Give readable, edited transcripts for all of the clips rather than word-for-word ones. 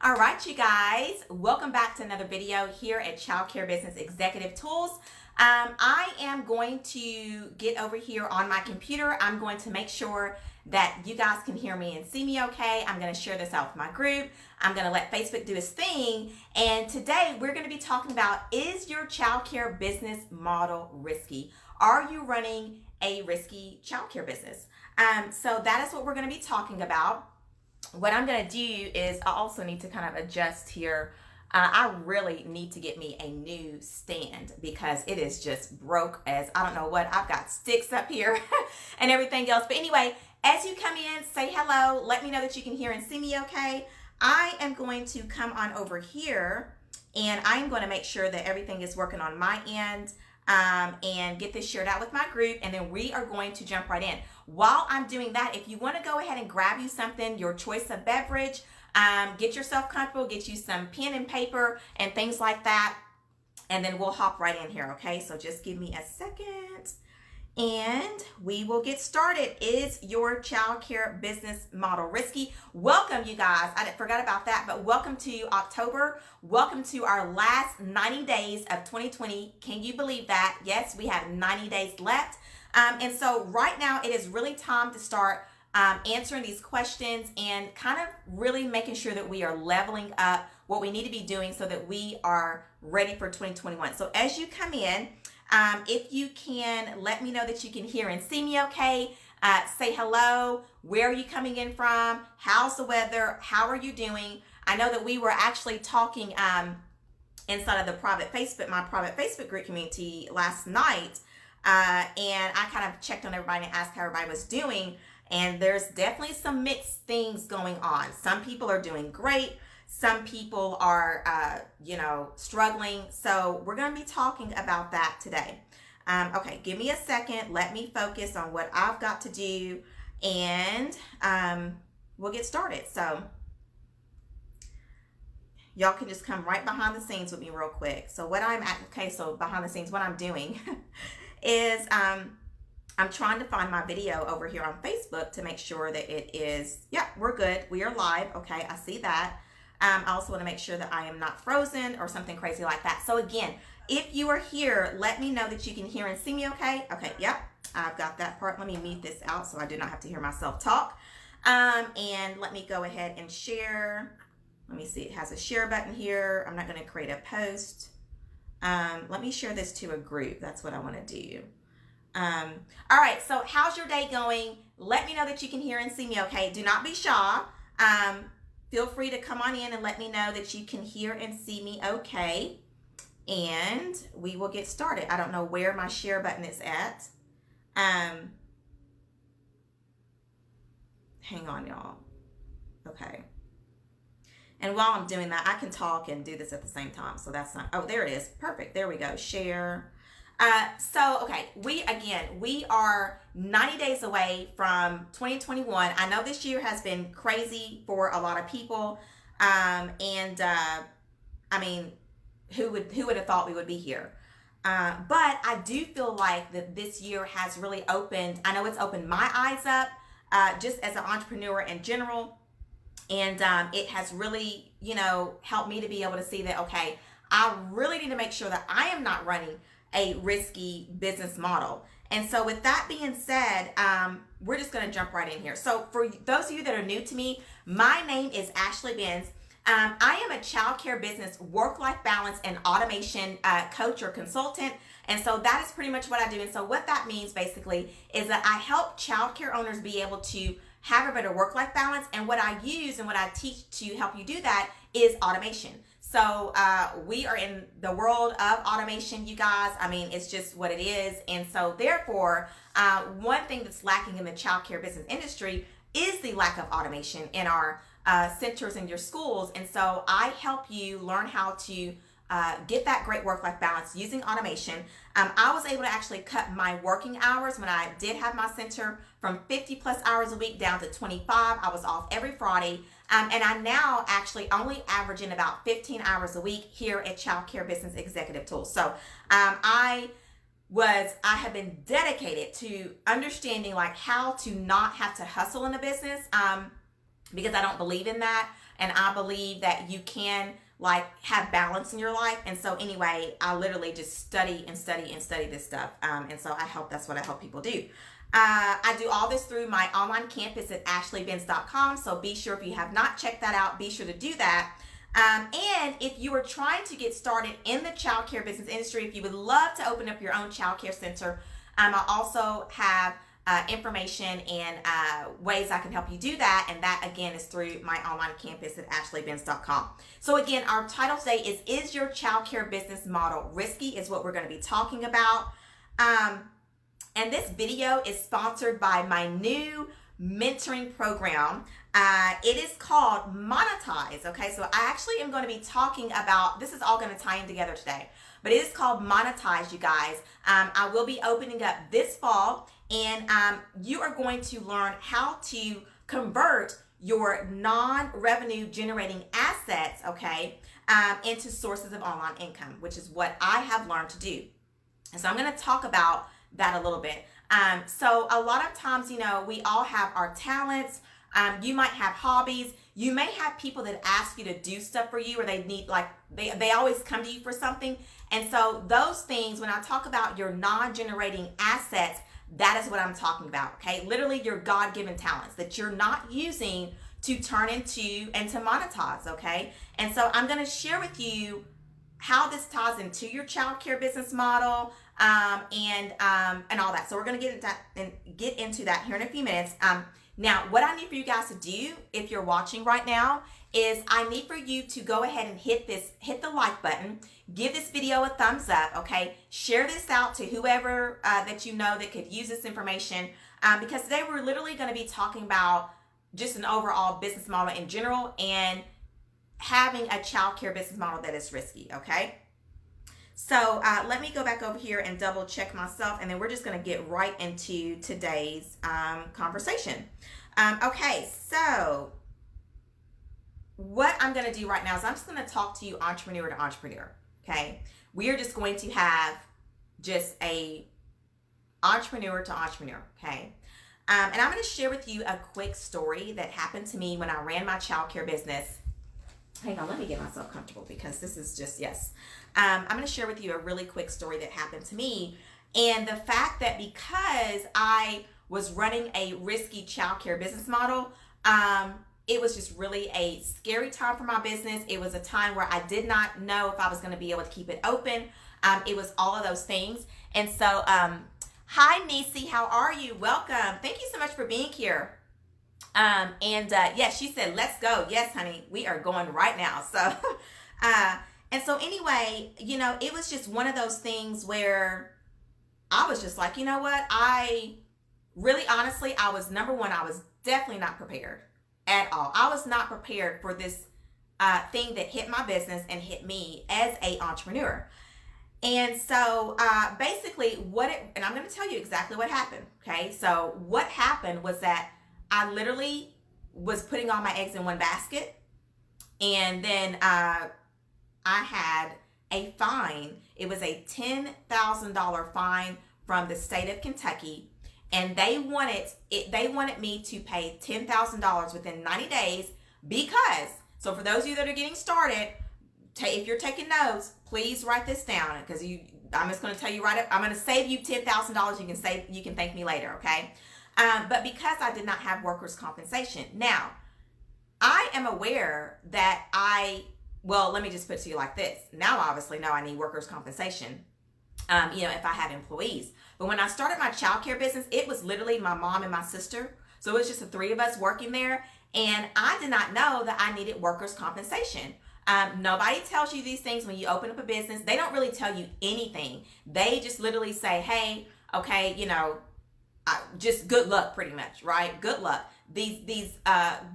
All right, you guys, welcome back to another video here at Childcare Business Executive Tools. I am going to get over here on my computer. I'm going to make sure that you guys can hear me and see me okay. I'm going to share this out with my group. I'm going to let Facebook do its thing. And today we're going to be talking about, is your childcare business model risky? Are you running a risky childcare business? So that is what we're going to be talking about. What I'm going to do is I also need to kind of adjust here. I really need to get me a new stand because it is just broke as I don't know what. I've got sticks up here and everything else. But anyway, as you come in, say hello. Let me know that you can hear and see me okay. I am going to come on over here and I am going to make sure that everything is working on my end. And get this shared out with my group, and then we are going to jump right in. While I'm doing that, if you want to go ahead and grab you something, your choice of beverage, get yourself comfortable, get you some pen and paper and things like that, and then we'll hop right in here, okay? So just give me a second, and we will get started. Is your childcare business model risky? Welcome, you guys. I forgot about that, but welcome to October. Welcome to our last 90 days of 2020. Can you believe that? Yes, we have 90 days left. And so right now it is really time to start answering these questions and kind of really making sure that we are leveling up what we need to be doing so that we are ready for 2021. So as you come in, if you can let me know that you can hear and see me okay, say hello. Where are you coming in from? How's the weather? How are you doing? I know that we were actually talking inside of the private Facebook, my private Facebook group community last night, and I kind of checked on everybody and asked how everybody was doing, and there's definitely some mixed things going on. Some people are doing great. Some people are, struggling. So we're going to be talking about that today. Okay, give me a second. Let me focus on what I've got to do, and we'll get started. So y'all can just come right behind the scenes with me real quick. So behind the scenes, what I'm doing is I'm trying to find my video over here on Facebook to make sure that it is, we're good. We are live. Okay, I see that. I also want to make sure that I am not frozen or something crazy like that. So again, if you are here, let me know that you can hear and see me okay. Okay, yep, I've got that part. Let me mute this out so I do not have to hear myself talk. And let me go ahead and share. Let me see, it has a share button here. I'm not going to create a post. Let me share this to a group. That's what I want to do. All right, so how's your day going? Let me know that you can hear and see me okay. Do not be shy. Feel free to come on in and let me know that you can hear and see me okay. And we will get started. I don't know where my share button is at. Hang on, y'all. Okay. And while I'm doing that, I can talk and do this at the same time. So that's not, oh, there it is. Perfect. There we go. Share. Okay, we are 90 days away from 2021. I know this year has been crazy for a lot of people. I mean, who would have thought we would be here? But I do feel like that this year has really opened, I know it's opened my eyes up, just as an entrepreneur in general. And, it has really, helped me to be able to see that, okay, I really need to make sure that I am not running a risky business model. And so with that being said, we're just going to jump right in here. So for those of you that are new to me, my name is Ashley Benz. I am a childcare business work-life balance and automation coach or consultant. And so that is pretty much what I do. And so what that means basically is that I help childcare owners be able to have a better work-life balance. And what I use and what I teach to help you do that is automation. So we are in the world of automation, you guys. I mean, it's just what it is. And so therefore, one thing that's lacking in the childcare business industry is the lack of automation in our centers and your schools. And so I help you learn how to get that great work-life balance using automation. I was able to actually cut my working hours when I did have my center from 50 plus hours a week down to 25. I was off every Friday. And I now actually only average in about 15 hours a week here at Childcare Business Executive Tools. So I have been dedicated to understanding like how to not have to hustle in a business because I don't believe in that. and I believe that you can like have balance in your life. And so anyway, I literally just study and study and study this stuff. And so that's what I help people do. I do all this through my online campus at ashleybens.com. So be sure, if you have not checked that out, be sure to do that. And if you are trying to get started in the childcare business industry, if you would love to open up your own childcare center, I also have information and ways I can help you do that. And that, again, is through my online campus at ashleybens.com. So again, our title today is your childcare business model risky, is what we're going to be talking about. And this video is sponsored by my new mentoring program. It is called Monetize. Okay, so I actually am going to be talking about, this is all going to tie in together today, but it is called Monetize, you guys. I will be opening up this fall, and you are going to learn how to convert your non-revenue generating assets, okay, into sources of online income, which is what I have learned to do. And so I'm going to talk about that a little bit. So a lot of times, you know, we all have our talents. You might have hobbies. You may have people that ask you to do stuff for you, or they need, like, they always come to you for something. And so those things, when I talk about your non-generating assets, that is what I'm talking about, okay? Literally your God-given talents that you're not using to turn into and to monetize, okay? And so I'm going to share with you how this ties into your childcare business model, and all that. So we're going to get into that here in a few minutes. Now, what I need for you guys to do, if you're watching right now, is I need for you to go ahead and hit the like button, give this video a thumbs up, okay? Share this out to whoever that you know that could use this information, because today we're literally going to be talking about just an overall business model in general and having a childcare business model that is risky, okay? So let me go back over here and double check myself, and then we're just going to get right into today's conversation. Okay, so what I'm going to do right now is I'm just going to talk to you entrepreneur to entrepreneur, okay? We are just going to have just a entrepreneur to entrepreneur, okay? And I'm going to share with you a quick story that happened to me when I ran my childcare business. Hang on, let me get myself comfortable, because this is just, yes. I'm going to share with you a really quick story that happened to me. And the fact that because I was running a risky childcare business model, it was just really a scary time for my business. It was a time where I did not know if I was going to be able to keep it open. It was all of those things. And so, hi, Nisi, how are you? Welcome. Thank you so much for being here. Yes, she said, let's go. Yes, honey, we are going right now. So, and so anyway, you know, it was just one of those things where I was just like, you know what? I really, honestly, I was, number one, I was definitely not prepared at all. I was not prepared for this thing that hit my business and hit me as a entrepreneur. And so basically and I'm going to tell you exactly what happened. Okay. So what happened was that I literally was putting all my eggs in one basket, and then I had a fine. It was a $10,000 fine from the state of Kentucky, and they wanted me to pay $10,000 within 90 days because, so for those of you that are getting started, if you're taking notes, please write this down, because I'm just going to tell you right up, I'm going to save you $10,000. You can thank me later, okay? But because I did not have workers' compensation. Now, I am aware that let me just put it to you like this. Now, I obviously know I need workers' compensation, if I have employees. But when I started my childcare business, it was literally my mom and my sister. So it was just the three of us working there. And I did not know that I needed workers' compensation. Nobody tells you these things when you open up a business. They don't really tell you anything. They just literally say, hey, okay, just good luck, pretty much, right? Good luck. These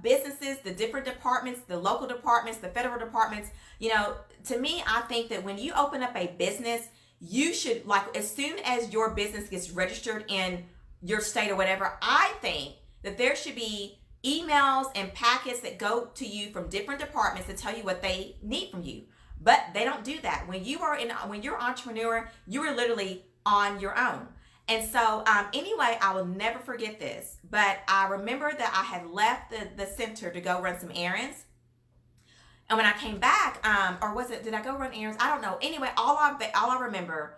businesses, the different departments, the local departments, the federal departments, to me, I think that when you open up a business, you should, like, as soon as your business gets registered in your state or whatever, I think that there should be emails and packets that go to you from different departments to tell you what they need from you. But they don't do that. When you're an entrepreneur, you are literally on your own. And so anyway, I will never forget this, but I remember that I had left the center to go run some errands. And when I came back, or was it, did I go run errands? I don't know. Anyway, all I remember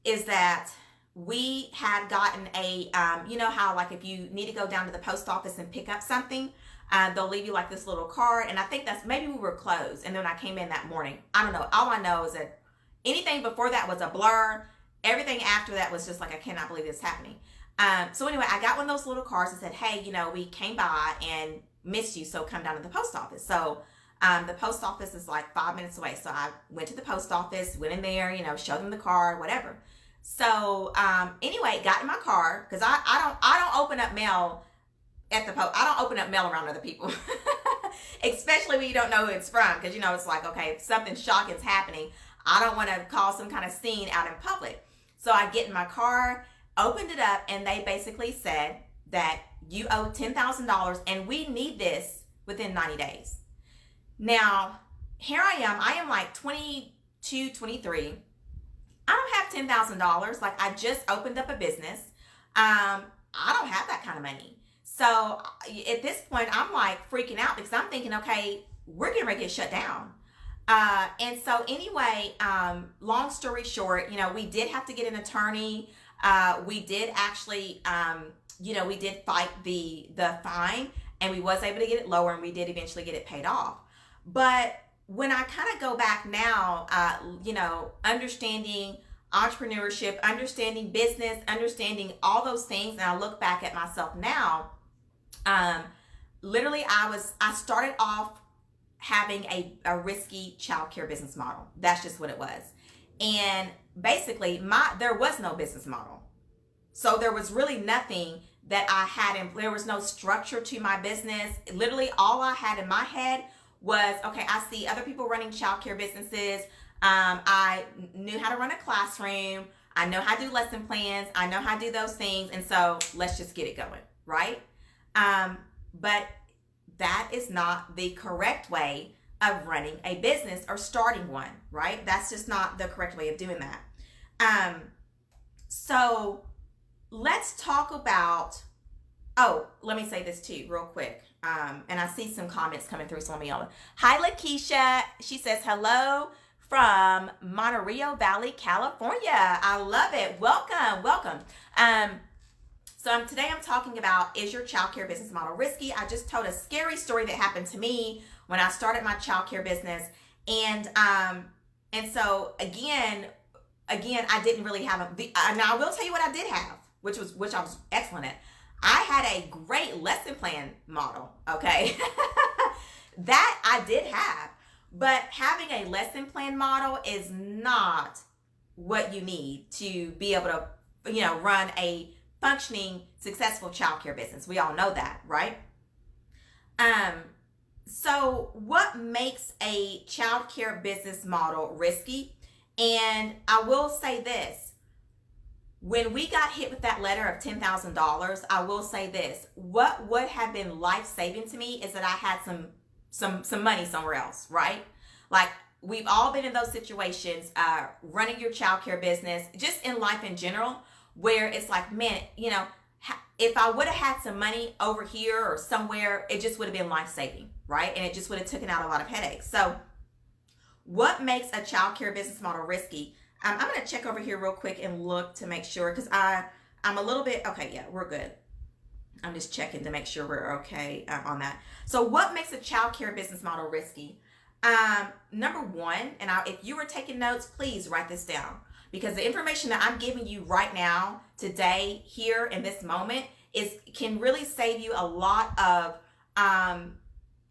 is that we had gotten a, you know how like if you need to go down to the post office and pick up something, they'll leave you like this little card. And I think that's, maybe we were closed. And then I came in that morning. I don't know. All I know is that anything before that was a blur. Everything after that was just like, I cannot believe this is happening. So anyway, I got one of those little cards that said, hey, you know, we came by and missed you, so come down to the post office. So the post office is like 5 minutes away. So I went to the post office, went in there, you know, showed them the card, whatever. So anyway, got in my car, because I don't open up mail at the post. I don't open up mail around other people, especially when you don't know who it's from, because you know it's like, okay, if something shocking is happening, I don't want to cause some kind of scene out in public. So I get in my car, opened it up, and they basically said that you owe $10,000 and we need this within 90 days. Now, here I am like 22, 23. I don't have $10,000. Like, I just opened up a business. I don't have that kind of money. So at this point, I'm like freaking out, because I'm thinking, okay, we're getting ready to get shut down. And so anyway, long story short, you know, we did have to get an attorney. We did actually, you know, we did fight the fine, and we was able to get it lower, and we did eventually get it paid off. But when I kind of go back now, you know, understanding entrepreneurship, understanding business, understanding all those things, and I look back at myself now, literally I started off having a risky childcare business model. That's just what it was. And basically there was no business model. So there was really nothing that I had there was no structure to my business. Literally all I had in my head was, okay, I see other people running childcare businesses. I knew how to run a classroom. I know how to do lesson plans. I know how to do those things. And so let's just get it going, right? But that is not the correct way of running a business or starting one, right? That's just not the correct way of doing that. So let's talk about, let me say this too real quick. And I see some comments coming through, some of y'all. Hi, Lakeisha. She says, hello from Monterey Valley, California. I love it. Welcome, welcome. So today I'm talking about, is your childcare business model risky? I just told a scary story that happened to me when I started my childcare business. And so again, I didn't really have now I will tell you what I did have, which I was excellent at. I had a great lesson plan model, okay? That I did have, but having a lesson plan model is not what you need to be able to, you know, run a functioning, successful childcare business. We all know that, right? So what makes a childcare business model risky? And I will say this, when we got hit with that letter of $10,000, I will say this, what would have been life-saving to me is that I had some money somewhere else, right? Like, we've all been in those situations, running your childcare business, just in life in general, where it's like, man, you know, if I would have had some money over here or somewhere, it just would have been life-saving, right? And it just would have taken out a lot of headaches. So what makes a childcare business model risky? I'm going to check over here real quick and look to make sure, because I'm a little bit, okay, yeah, we're good. I'm just checking to make sure we're okay on that. So what makes a childcare business model risky? Number one, and if you were taking notes, please write this down, because the information that I'm giving you right now, today, here in this moment, can really save you a lot of,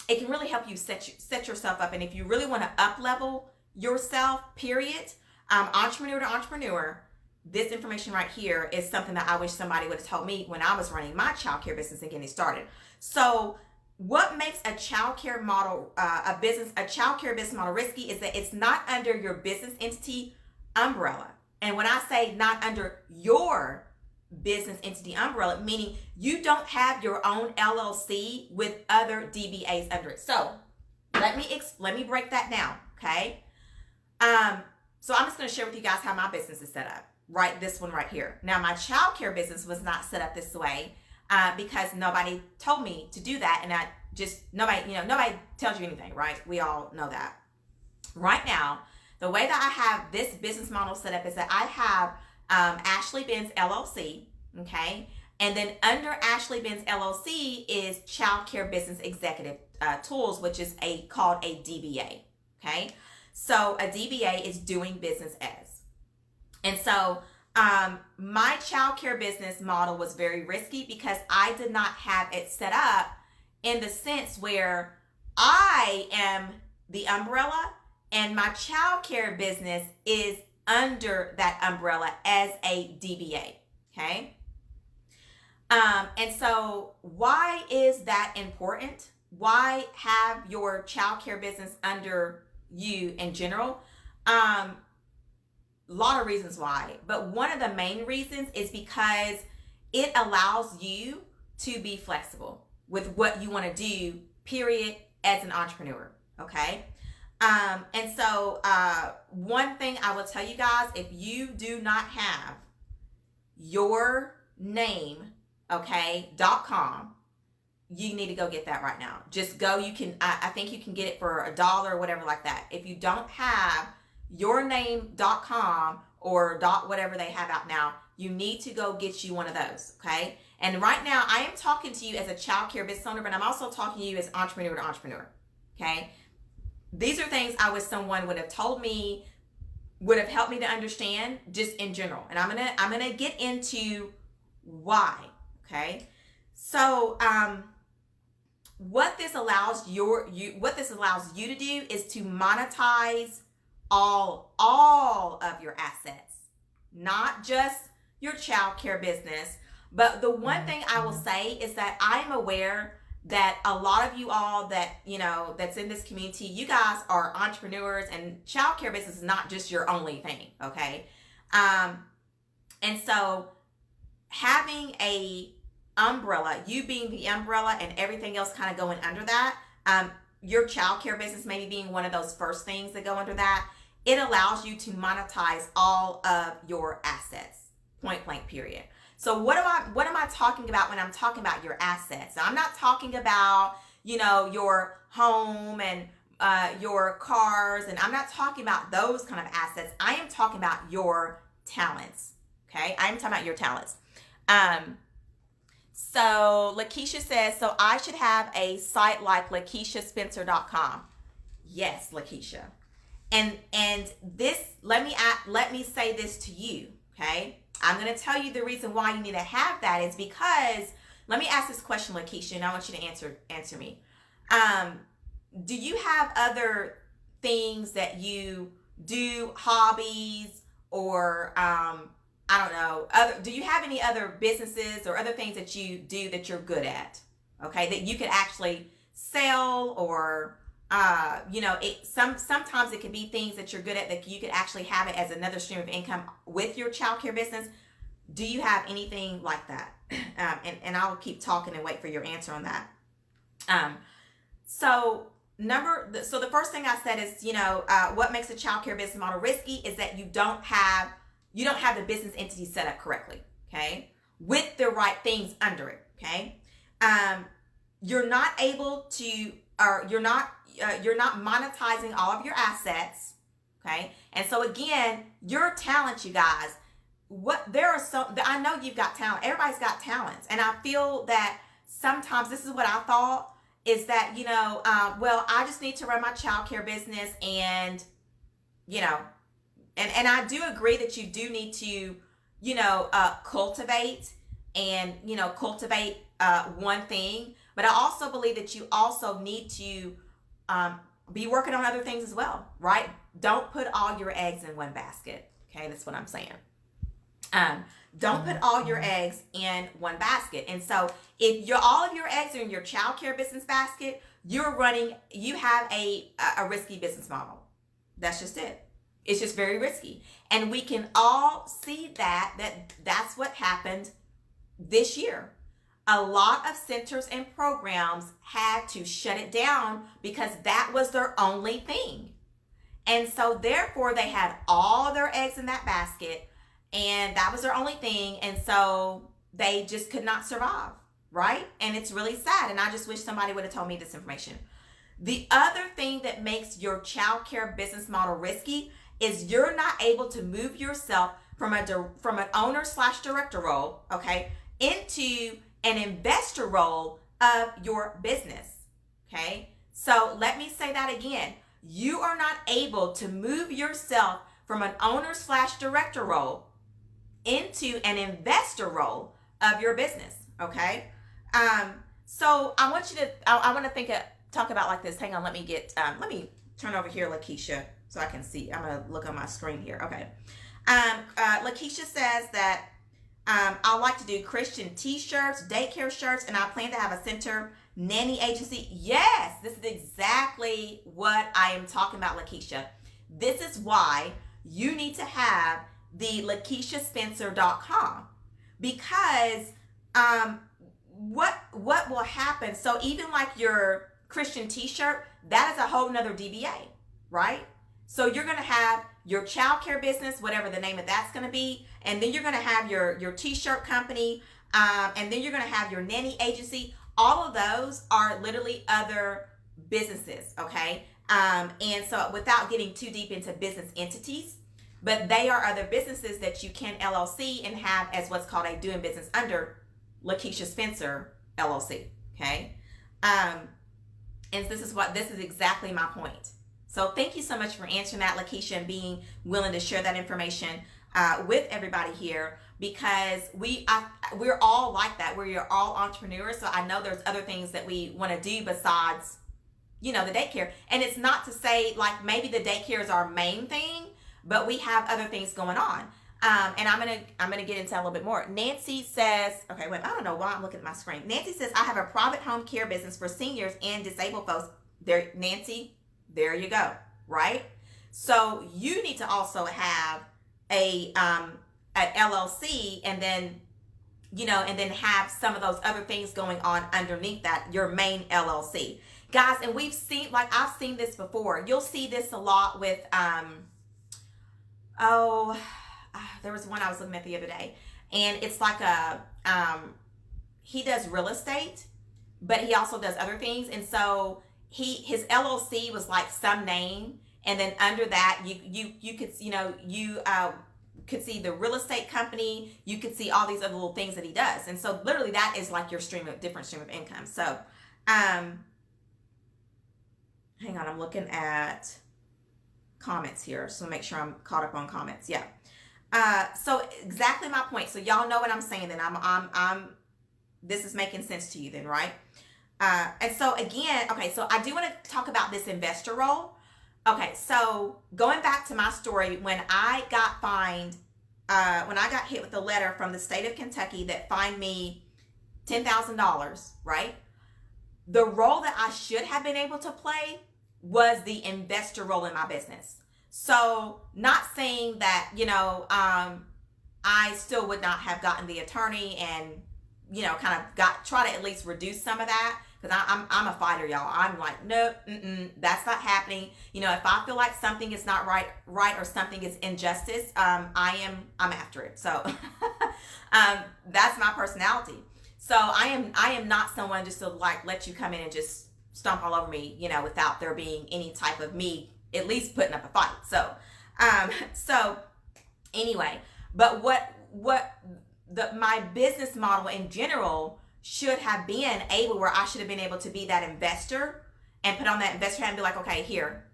it can really help you set yourself up. And if you really want to up level yourself, period, entrepreneur to entrepreneur, this information right here is something that I wish somebody would have told me when I was running my childcare business and getting it started. So what makes a childcare model, a childcare business model risky is that it's not under your business entity umbrella. And when I say not under your business entity umbrella, meaning you don't have your own LLC with other DBAs under it. So let me break that down, okay? So I'm just going to share with you guys how my business is set up, right? This one right here. Now, my childcare business was not set up this way because nobody told me to do that, and I just nobody tells you anything, right? We all know that. Right now, the way that I have this business model set up is that I have Ashley Benz LLC, okay? And then under Ashley Benz LLC is Childcare Business Executive Tools, which is called a DBA, okay? So a DBA is doing business as. And so my childcare business model was very risky because I did not have it set up in the sense where I am the umbrella and my childcare business is under that umbrella as a DBA, okay? And so why is that important? Why have your childcare business under you in general? A lot of reasons why, but one of the main reasons is because it allows you to be flexible with what you want to do, period, as an entrepreneur, okay? And so one thing I will tell you guys, if you do not have your name, okay, .com, you need to go get that right now. Just go. You can, I think you can get it for $1 or whatever like that. If you don't have your name.com or whatever they have out now, you need to go get you one of those, okay? And right now, I am talking to you as a child care business owner, but I'm also talking to you as entrepreneur to entrepreneur, okay? These are things I wish someone would have told me, would have helped me to understand just in general. And I'm gonna get into why, okay? So what this allows you to do is to monetize all of your assets, not just your child care business. But the one thing I will say is that I'm aware that a lot of you all that, that's in this community, you guys are entrepreneurs, and child care business is not just your only thing, okay? And so having a umbrella, you being the umbrella and everything else kind of going under that, your child care business maybe being one of those first things that go under that, it allows you to monetize all of your assets, point blank, period. So what am I talking about when I'm talking about your assets? I'm not talking about, your home and your cars, and I'm not talking about those kind of assets. I am talking about your talents, okay? I'm talking about your talents. So Lakeisha says, so I should have a site like LakeishaSpencer.com. Yes, Lakeisha. And this, let me say this to you, okay? I'm going to tell you the reason why you need to have that is because, let me ask this question, Lakeisha, and I want you to answer me. Do you have other things that you do, hobbies, or I don't know, do you have any other businesses or other things that you do that you're good at, okay, that you could actually sell, or sometimes it can be things that you're good at that you could actually have it as another stream of income with your childcare business? Do you have anything like that? And I'll keep talking and wait for your answer on that. So the first thing I said is, what makes a childcare business model risky is that you don't have the business entity set up correctly, okay, with the right things under it, okay. You're not able to, or you're not monetizing all of your assets, okay. And so again, your talents, you guys, I know you've got talent. Everybody's got talents, and I feel that sometimes this is what I thought is that well, I just need to run my childcare business, and and I do agree that you do need to cultivate one thing, but I also believe that you also need to be working on other things as well, right? Don't put all your eggs in one basket. Okay, that's what I'm saying. Don't put all your eggs in one basket. And so if all of your eggs are in your childcare business basket, you have a risky business model. That's just it. It's just very risky. And we can all see that's what happened this year. A lot of centers and programs had to shut it down because that was their only thing. And so therefore they had all their eggs in that basket, and that was their only thing. And so they just could not survive, right? And it's really sad. And I just wish somebody would have told me this information. The other thing that makes your childcare business model risky is you're not able to move yourself from an owner / director role, okay, into an investor role of your business, okay? So let me say that again. You are not able to move yourself from an owner / director role into an investor role of your business, okay? So I want you to, I want to talk about like this. Hang on, let me turn over here, Lakeisha, so I can see. I'm going to look on my screen here. Okay. Lakeisha says that I like to do Christian t-shirts, daycare shirts, and I plan to have a center nanny agency. Yes, this is exactly what I am talking about, Lakeisha. This is why you need to have the LakeishaSpencer.com, because what will happen, so even like your Christian t-shirt, that is a whole nother DBA, right? So you're going to have your childcare business, whatever the name of that's going to be, and then you're going to have your t-shirt company, and then you're going to have your nanny agency. All of those are literally other businesses, okay? And so without getting too deep into business entities, but they are other businesses that you can LLC and have as what's called a doing business under Lakeisha Spencer LLC, okay? And this is exactly my point. So thank you so much for answering that, Lakeisha, and being willing to share that information with everybody here, because we're all like that. We're all entrepreneurs. So I know there's other things that we want to do besides, the daycare. And it's not to say like maybe the daycare is our main thing, but we have other things going on. And I'm gonna get into that a little bit more. Nancy says, okay, wait, I don't know why I'm looking at my screen. Nancy says, I have a private home care business for seniors and disabled folks. There, Nancy, there you go, right? So you need to also have an LLC, and then, and then have some of those other things going on underneath that, your main LLC. Guys, and I've seen this before. You'll see this a lot with, there was one I was looking at the other day, and it's like he does real estate, but he also does other things. And so his LLC was like some name, and then under that you could, could see the real estate company, you could see all these other little things that he does. And so literally that is like your different stream of income. So, hang on, I'm looking at comments here, so make sure I'm caught up on comments. Yeah. So exactly my point. So y'all know what I'm saying. Then this is making sense to you then, right? And so again, okay, so I do want to talk about this investor role. Okay, so going back to my story, when I got fined, when I got hit with a letter from the state of Kentucky that fined me $10,000, right? The role that I should have been able to play was the investor role in my business. So not saying that, I still would not have gotten the attorney and, kind of try to at least reduce some of that. Because I'm a fighter, y'all. I'm like, nope, that's not happening. If I feel like something is not right, or something is injustice, I'm after it. So that's my personality. So I am not someone just to like let you come in and just stomp all over me, without there being any type of me at least putting up a fight. So, so anyway, but my business model in general should have been able, where I should have been able to be that investor and put on that investor hat and be like, okay, here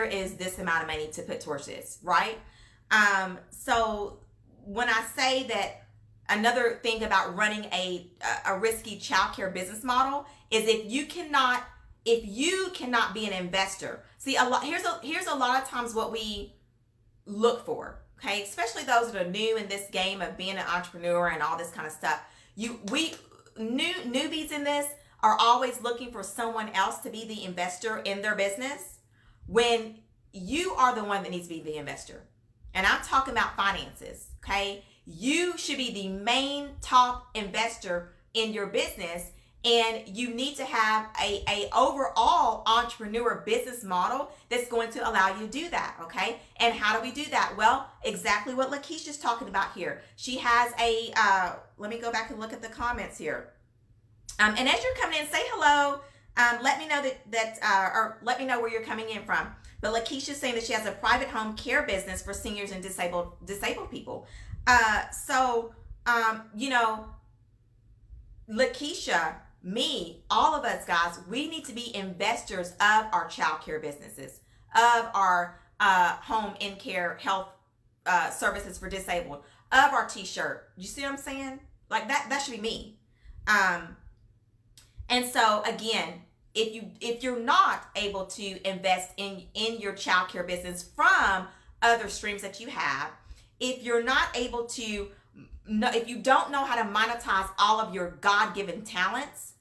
is this amount of money to put towards this, right? So when I say that, another thing about running a risky childcare business model is if you cannot be an investor. See, here's a lot of times what we look for, okay? Especially those that are new in this game of being an entrepreneur and all this kind of stuff. Newbies in this are always looking for someone else to be the investor in their business when you are the one that needs to be the investor. And I'm talking about finances, okay? You should be the main top investor in your business, and you need to have a overall entrepreneur business model that's going to allow you to do that, okay? And how do we do that? Well, exactly what Lakeisha's talking about here. She has let me go back and look at the comments here. And as you're coming in, say hello. Let me know or let me know where you're coming in from. But Lakeisha's saying that she has a private home care business for seniors and disabled people. You know, Lakeisha, me, all of us guys, we need to be investors of our child care businesses, of our home in care health services for disabled, of our t-shirt. You see what I'm saying? Like that should be me. And so again, if you're not able to invest in your child care business from other streams that you have, if you're not able to, if you don't know how to monetize all of your God-given talents,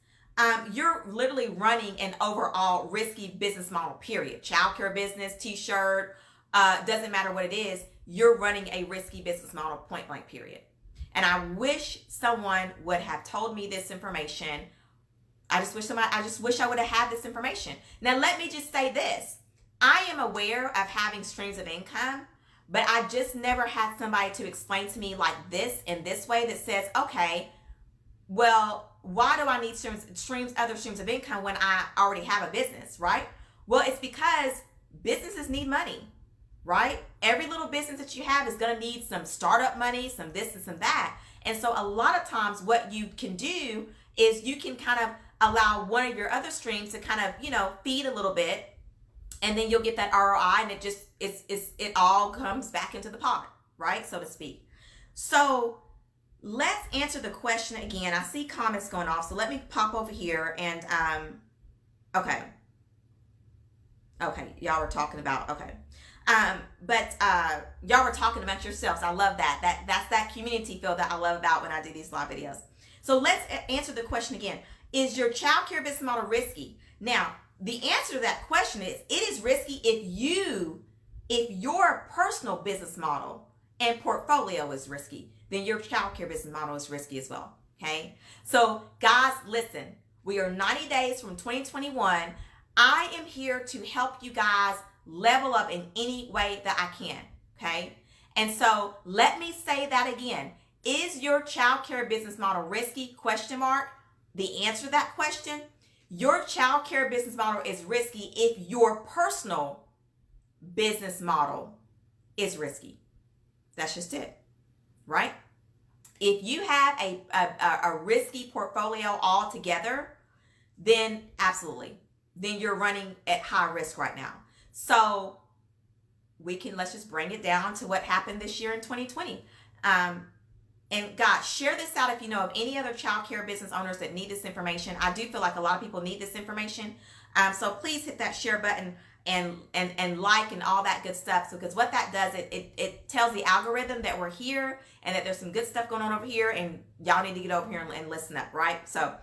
you're literally running an overall risky business model, period. Child care business, t-shirt, doesn't matter what it is, you're running a risky business model, point blank, period. And I wish someone would have told me this information. I just wish I would have had this information. Now, let me just say this. I am aware of having streams of income, but I just never had somebody to explain to me like this in this way that says, okay, well, why do I need other streams of income when I already have a business, right? Well, it's because businesses need money, right? Every little business that you have is going to need some startup money, some this and some that. And so a lot of times what you can do is you can kind of allow one of your other streams to kind of, feed a little bit, and then you'll get that ROI, and it all comes back into the pot, right? So to speak. So let's answer the question again. I see comments going off, so let me pop over here and, okay, y'all were talking about, y'all were talking about yourselves. I love that. That's that community feel that I love about when I do these live videos. So let's answer the question again. Is your child care business model risky? Now, the answer to that question is, it is risky if your personal business model and portfolio is risky, then your child care business model is risky as well, okay? So guys, listen, we are 90 days from 2021. I am here to help you guys level up in any way that I can, okay? And so let me say that again. Is your child care business model risky? Question mark. The answer to that question, your child care business model is risky if your personal business model is risky. That's just it, right? If you have a risky portfolio altogether, then absolutely. Then you're running at high risk right now. So let's just bring it down to what happened this year in 2020. And God, share this out if you know of any other child care business owners that need this information. I do feel like a lot of people need this information. So please hit that share button and like and all that good stuff. So because what that does, it tells the algorithm that we're here and that there's some good stuff going on over here, and y'all need to get over here and listen up, right? So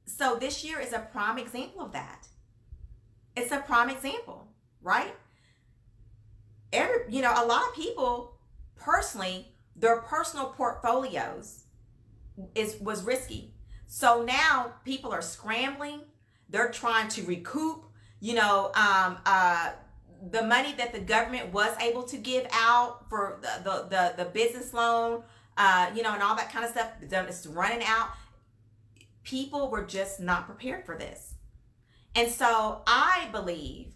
so this year is a prime example of that. It's a prime example, right? A lot of people personally, their personal portfolios was risky. So now people are scrambling. They're trying to recoup, the money that the government was able to give out for the business loan, and all that kind of stuff. It's running out. People were just not prepared for this. And so I believe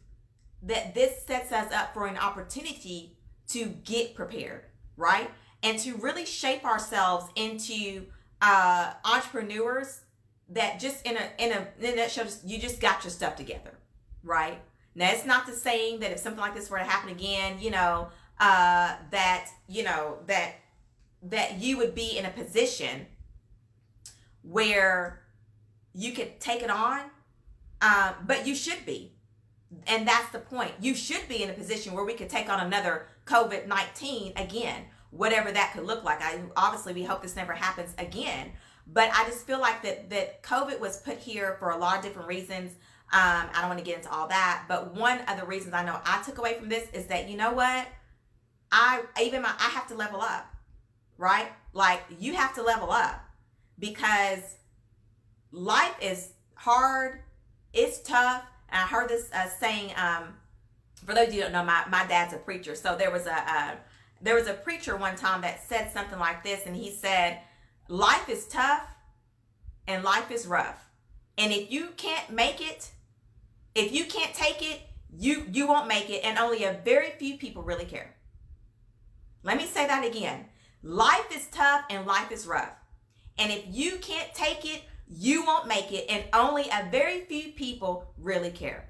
that this sets us up for an opportunity to get prepared, right? And to really shape ourselves into entrepreneurs that just in a nutshell, you just got your stuff together, right? Now, it's not the saying that if something like this were to happen again, that you would be in a position where you could take it on, but you should be. And that's the point. You should be in a position where we could take on another COVID-19 again, whatever that could look like. Obviously, we hope this never happens again. But I just feel like that COVID was put here for a lot of different reasons. I don't want to get into all that. But one of the reasons I know I took away from this is that, you know what? I have to level up, right? Like, you have to level up because life is hard. It's tough. And I heard this saying, for those of you who don't know, my dad's a preacher. So there was a preacher one time that said something like this, and he said, life is tough, and life is rough. And if you can't make it, if you can't take it, you won't make it, and only a very few people really care. Let me say that again. Life is tough and life is rough. And if you can't take it, you won't make it, and only a very few people really care.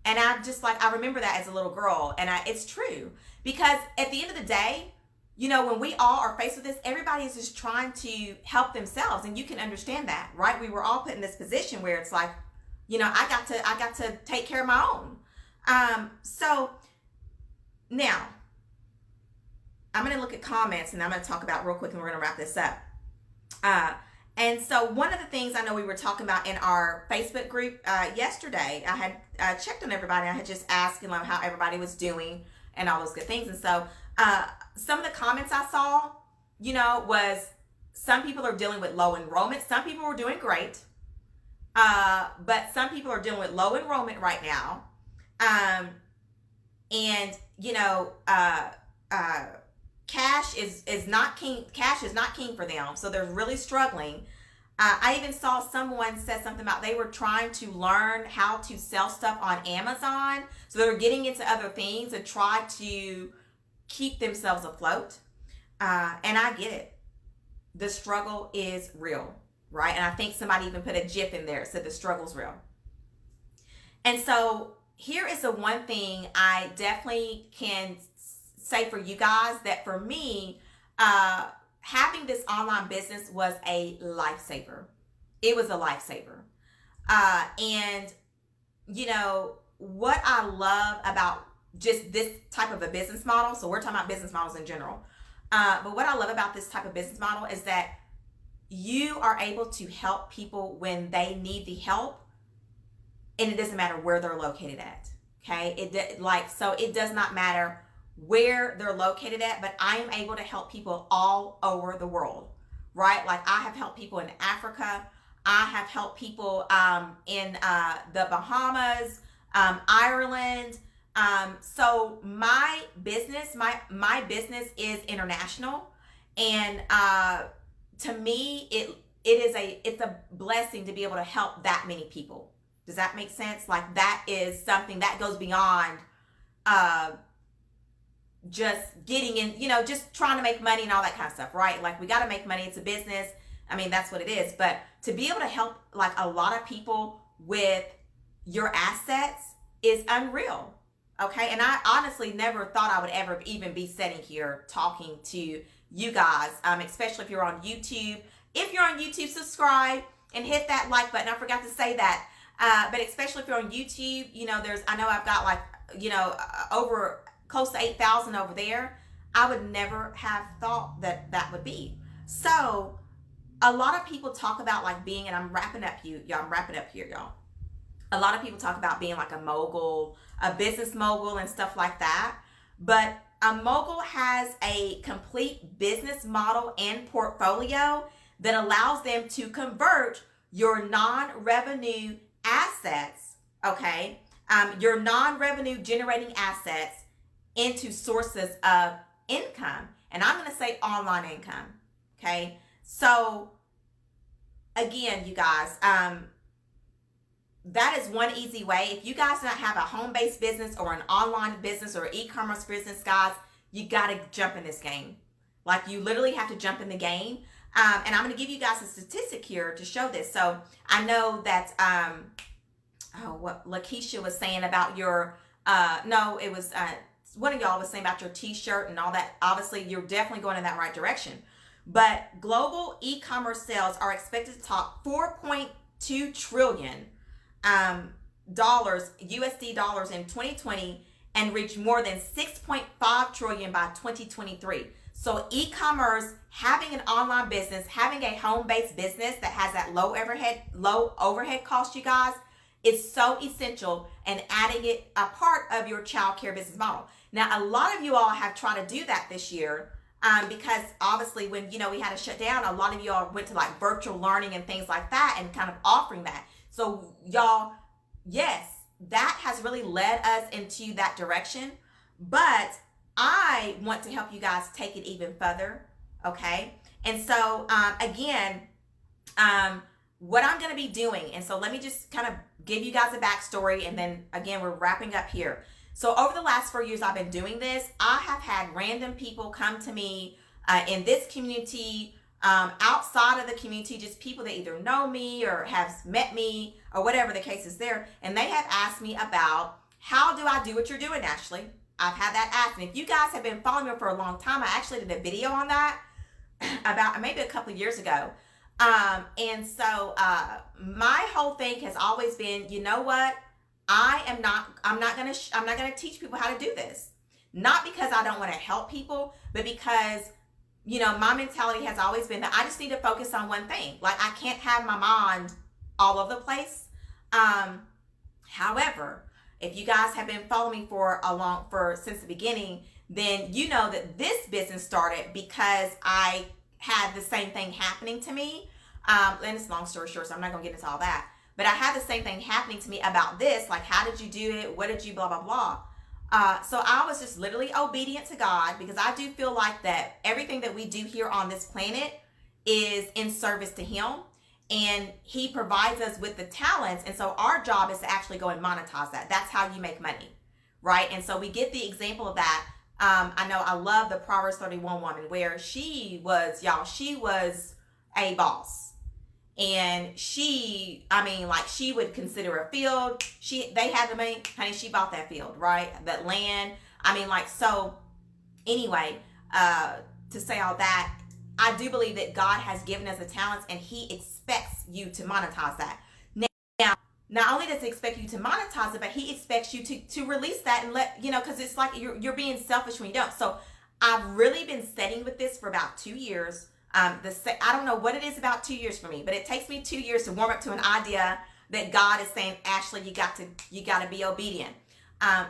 And I remember that as a little girl, and it's true. Because at the end of the day, when we all are faced with this, everybody is just trying to help themselves, and you can understand that, right? We were all put in this position where it's like, I got to take care of my own. So now I'm going to look at comments, and I'm going to talk about real quick, and we're going to wrap this up. And so one of the things I know we were talking about in our Facebook group yesterday, I had checked on everybody. I had just asked how everybody was doing and all those good things. And so some of the comments I saw, was some people are dealing with low enrollment. Some people were doing great. But some people are dealing with low enrollment right now. And cash is not king. Cash is not king for them. So they're really struggling. I even saw someone said something about they were trying to learn how to sell stuff on Amazon. So they were getting into other things to try to keep themselves afloat. And I get it. The struggle is real, right? And I think somebody even put a GIF in there, said the struggle's real. And so here is the one thing I definitely can say for you guys, that for me, having this online business was a lifesaver. It was a lifesaver. And what I love about just this type of a business model, so we're talking about business models in general, but what I love about this type of business model is that you are able to help people when they need the help, and it doesn't matter where they're located at. Okay, so it does not matter where they're located at, but I am able to help people all over the world, right? Like I have helped people in Africa. I have helped people in the Bahamas, Ireland. So my business, my business is international, and to me, it's a blessing to be able to help that many people. Does that make sense? Like that is something that goes beyond just getting in, just trying to make money and all that kind of stuff, right? Like we got to make money. It's a business. I mean, that's what it is. But to be able to help like a lot of people with your assets is unreal. Okay. And I honestly never thought I would ever even be sitting here talking to you guys, especially if you're on YouTube. If you're on YouTube, subscribe and hit that like button. I forgot to say that. But especially if you're on YouTube, I know I've got over close to 8,000 over there. I would never have thought that would be. So a lot of people talk about like being, and I'm wrapping up here, y'all. A lot of people talk about being like a mogul, a business mogul and stuff like that. But a mogul has a complete business model and portfolio that allows them to convert your non-revenue assets, okay, your non-revenue generating assets into sources of income. And I'm going to say online income, okay? So again, you guys, that is one easy way. If you guys do not have a home-based business or an online business or e-commerce business, guys, you got to jump in this game. Like you literally have to jump in the game. And I'm going to give you guys a statistic here to show this. So I know that, what Lakeisha was saying about your, it was one of y'all was saying about your t-shirt and all that. Obviously, you're definitely going in that right direction. But global e-commerce sales are expected to top $4.2 trillion USD dollars in 2020 and reach more than 6.5 trillion by 2023. So e-commerce, having an online business, having a home-based business that has that low overhead cost, you guys, is so essential, and adding it a part of your childcare business model. Now, a lot of you all have tried to do that this year because obviously when, we had to shut down, a lot of you all went to like virtual learning and things like that and kind of offering that. So y'all, yes, that has really led us into that direction, but I want to help you guys take it even further, okay? And so, again, what I'm going to be doing. And so let me just kind of give you guys a backstory. And then again, we're wrapping up here. So over the last 4 years I've been doing this, I have had random people come to me in this community, outside of the community, just people that either know me or have met me or whatever the case is there. And they have asked me about, how do I do what you're doing, Ashley? I've had that asked. And if you guys have been following me for a long time, I actually did a video on that about maybe a couple of years ago. And so my whole thing has always been, you know what? I'm not going to teach people how to do this. Not because I don't want to help people, but because, you know, my mentality has always been that I just need to focus on one thing. Like, I can't have my mind all over the place. However, if you guys have been following me since the beginning, then you know that this business started because I had the same thing happening to me. And it's a long story short, so I'm not going to get into all that. But I had the same thing happening to me about this. Like, how did you do it? What did you blah, blah, blah. So I was just literally obedient to God, because I do feel like that everything that we do here on this planet is in service to Him. And He provides us with the talents. And so our job is to actually go and monetize that. That's how you make money, right? And so we get the example of that. I know I love the Proverbs 31 woman, where she was a boss. And she would consider a field. They had the money, honey, she bought that field, right? That land. So anyway, to say all that, I do believe that God has given us the talents, and He expects you to monetize that. Now, not only does He expect you to monetize it, but He expects you to release that and because it's like you're being selfish when you don't. So I've really been studying with this for about 2 years. I don't know what it is about 2 years for me, but it takes me 2 years to warm up to an idea that God is saying, Ashley, you got to be obedient.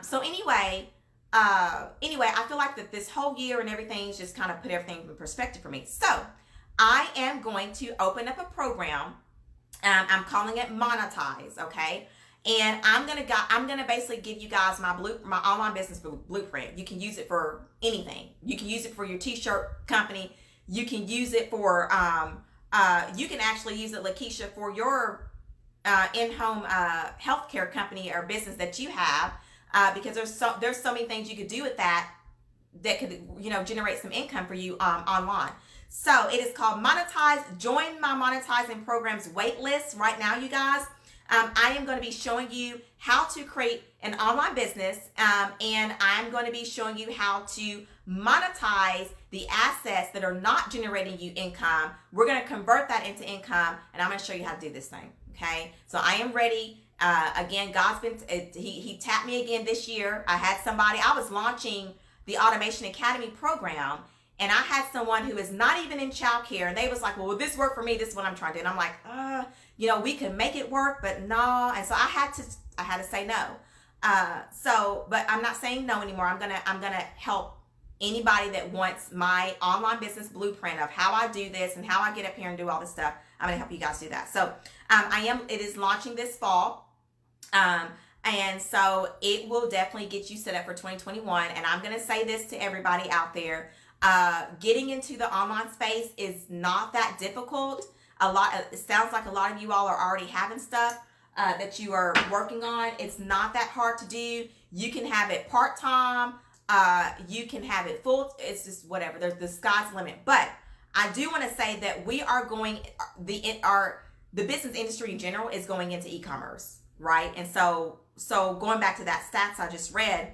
So anyway, I feel like that this whole year and everything's just kind of put everything in perspective for me. So I am going to open up a program. I'm calling it Monetize, okay? And I'm gonna basically give you guys my online business blueprint. You can use it for anything. You can use it for your t-shirt company. You can use it for, you can actually use it, Lakeisha, for your in-home healthcare company or business that you have, because there's so many things you could do with that could, generate some income for you online. So it is called Monetize. Join my monetizing programs wait list right now, you guys. I am going to be showing you how to create an online business, and I'm going to be showing you how to monetize the assets that are not generating you income. We're going to convert that into income, and I'm going to show you how to do this thing. Okay, so I am ready. Again, God's been, he tapped me again this year. I was launching the Automation Academy program, and I had someone who is not even in childcare, and they was like, well, will this work for me? This is what I'm trying to do. And I'm like, we can make it work, but no. And so I had to say no. But I'm not saying no anymore. I'm gonna help anybody that wants my online business blueprint of how I do this and how I get up here and do all this stuff. I'm gonna help you guys do that. So it is launching this fall. And so it will definitely get you set up for 2021. And I'm gonna say this to everybody out there. Getting into the online space is not that difficult. It sounds like a lot of you all are already having stuff that you are working on. It's not that hard to do. You can have it part-time. You can have it full. It's just whatever. There's the sky's the limit. But I do want to say that we are going, the business industry in general is going into e-commerce, right? And so going back to that stats I just read,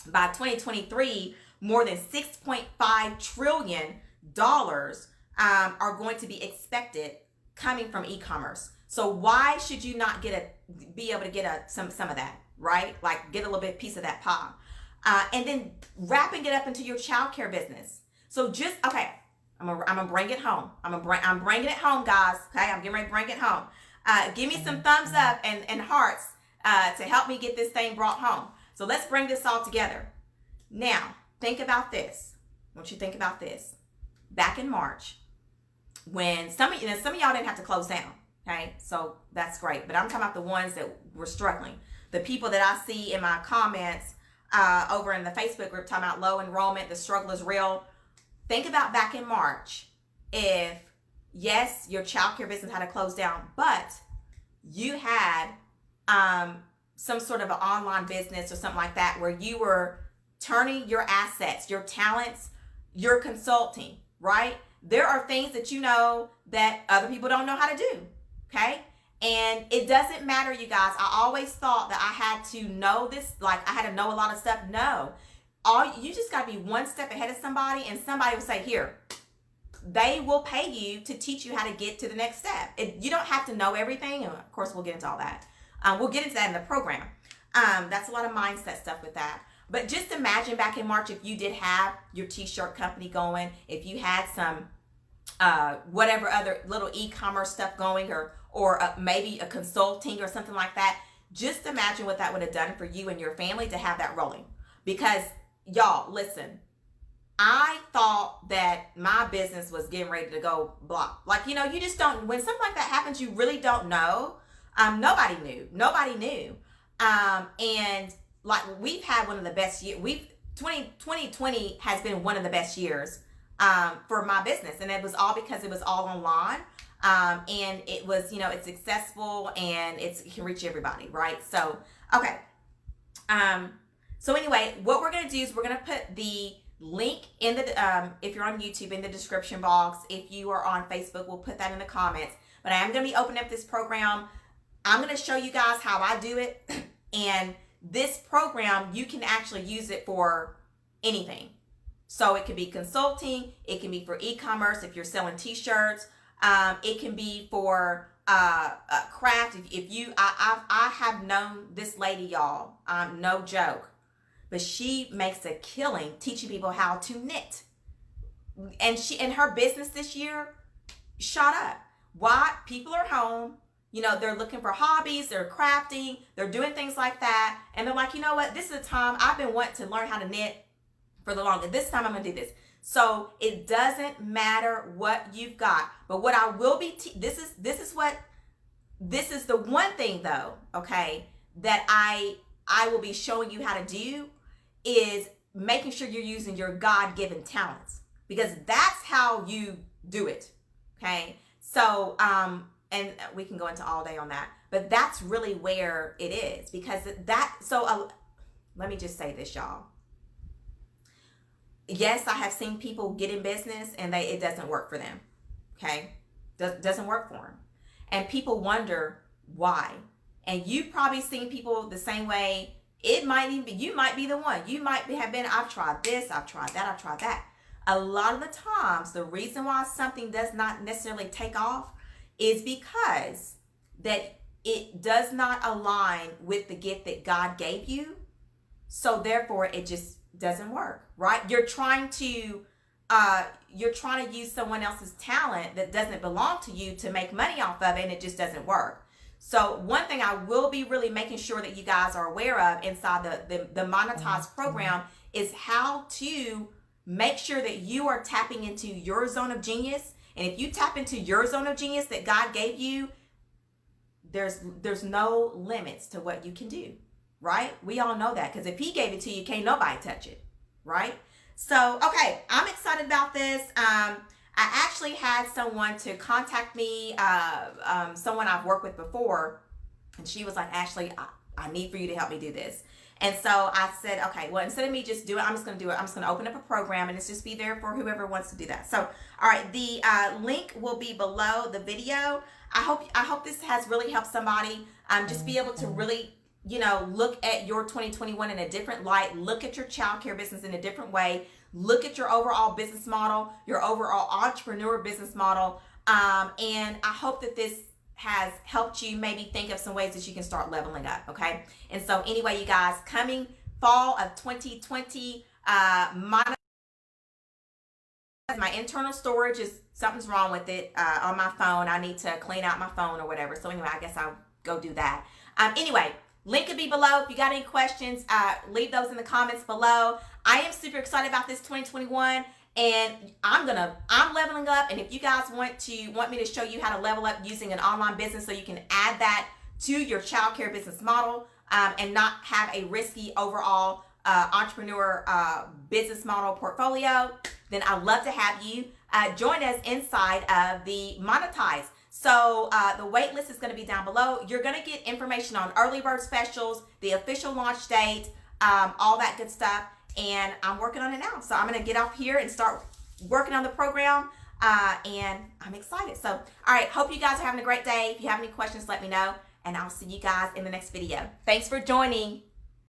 by 2023, more than $6.5 trillion are going to be expected coming from e-commerce. So why should you not be able to get some of that, right? Like get a little bit piece of that pie. And then wrapping it up into your childcare business. So I'm gonna bring it home. I'm bringing it home, guys. Okay, I'm getting ready to bring it home. Give me some thumbs up and hearts to help me get this thing brought home. So let's bring this all together. Now, think about this. I want you to think about this. Back in March, when some of y'all didn't have to close down. Okay, so that's great. But I'm talking about the ones that were struggling. The people that I see in my comments over in the Facebook group talking about low enrollment, the struggle is real. Think about back in March, if yes, your childcare business had to close down, but you had some sort of an online business or something like that where you were turning your assets, your talents, your consulting, right? There are things that you know that other people don't know how to do, okay? And it doesn't matter, you guys. I always thought that I had to know this, like I had to know a lot of stuff. No, you just got to be one step ahead of somebody, and somebody will say, here, they will pay you to teach you how to get to the next step. You don't have to know everything. And of course, we'll get into all that. We'll get into that in the program. That's a lot of mindset stuff with that. But just imagine back in March, if you did have your t-shirt company going, if you had some whatever other little e-commerce stuff going, or maybe a consulting or something like that. Just imagine what that would have done for you and your family to have that rolling. Because y'all, listen, I thought that my business was getting ready to go block. Like, you know, you just don't, when something like that happens, you really don't know. Nobody knew. And like, we've had one of the best years. 2020 has been one of the best years for my business. And it was all because it was all online. And it was, you know, it's accessible and it can reach everybody, right? So, okay. So anyway, what we're going to do is we're going to put the link in the, if you're on YouTube, in the description box. If you are on Facebook, we'll put that in the comments. But I am going to be opening up this program. I'm going to show you guys how I do it. And this program, you can actually use it for anything. So it could be consulting. It can be for e-commerce if you're selling t-shirts. It can be for craft. I have known this lady, y'all. No joke. But she makes a killing teaching people how to knit. And her business this year shot up. Why? People are home. You know, they're looking for hobbies. They're crafting. They're doing things like that. And they're like, you know what? This is a time I've been wanting to learn how to knit for the longest. This time I'm going to do this. So it doesn't matter what you've got. But what I will be, this is the one thing though, okay, that I will be showing you how to do is making sure you're using your God-given talents, because that's how you do it. Okay. So, and we can go into all day on that, but that's really where it is, because let me just say this, y'all. Yes, I have seen people get in business and it doesn't work for them. Okay. Doesn't work for them. And people wonder why. And you've probably seen people the same way. It might even be, you might be the one. You might have been, I've tried this, I've tried that, I've tried that. A lot of the times, the reason why something does not necessarily take off is because that it does not align with the gift that God gave you. So therefore, it just doesn't work, right? You're trying to use someone else's talent that doesn't belong to you to make money off of it, and it just doesn't work. So one thing I will be really making sure that you guys are aware of inside the Monetize program is how to make sure that you are tapping into your zone of genius. And if you tap into your zone of genius that God gave you, there's no limits to what you can do, right? We all know that, because if he gave it to you, can't nobody touch it, right? So, okay, I'm excited about this. I actually had someone to contact me, someone I've worked with before, and she was like, Ashley, I need for you to help me do this. And so I said, okay, well, instead of me just doing it, I'm just going to do it. I'm just going to open up a program, and it's just be there for whoever wants to do that. So, all right, the link will be below the video. I hope this has really helped somebody just be able to really, you know, look at your 2021 in a different light, look at your childcare business in a different way, look at your overall business model, your overall entrepreneur business model. And I hope that this has helped you maybe think of some ways that you can start leveling up, okay? And so anyway, you guys, coming fall of 2020, my internal storage is, something's wrong with it on my phone. I need to clean out my phone or whatever. So anyway, I guess I'll go do that. Anyway, link will be below. If you got any questions, leave those in the comments below. I am super excited about this 2021, and I'm leveling up. And if you guys want me to show you how to level up using an online business so you can add that to your childcare business model and not have a risky overall entrepreneur business model portfolio, then I'd love to have you join us inside of the Monetize. So the wait list is going to be down below. You're going to get information on early bird specials, the official launch date, all that good stuff. And I'm working on it now. So I'm going to get off here and start working on the program. And I'm excited. So, all right. Hope you guys are having a great day. If you have any questions, let me know. And I'll see you guys in the next video. Thanks for joining.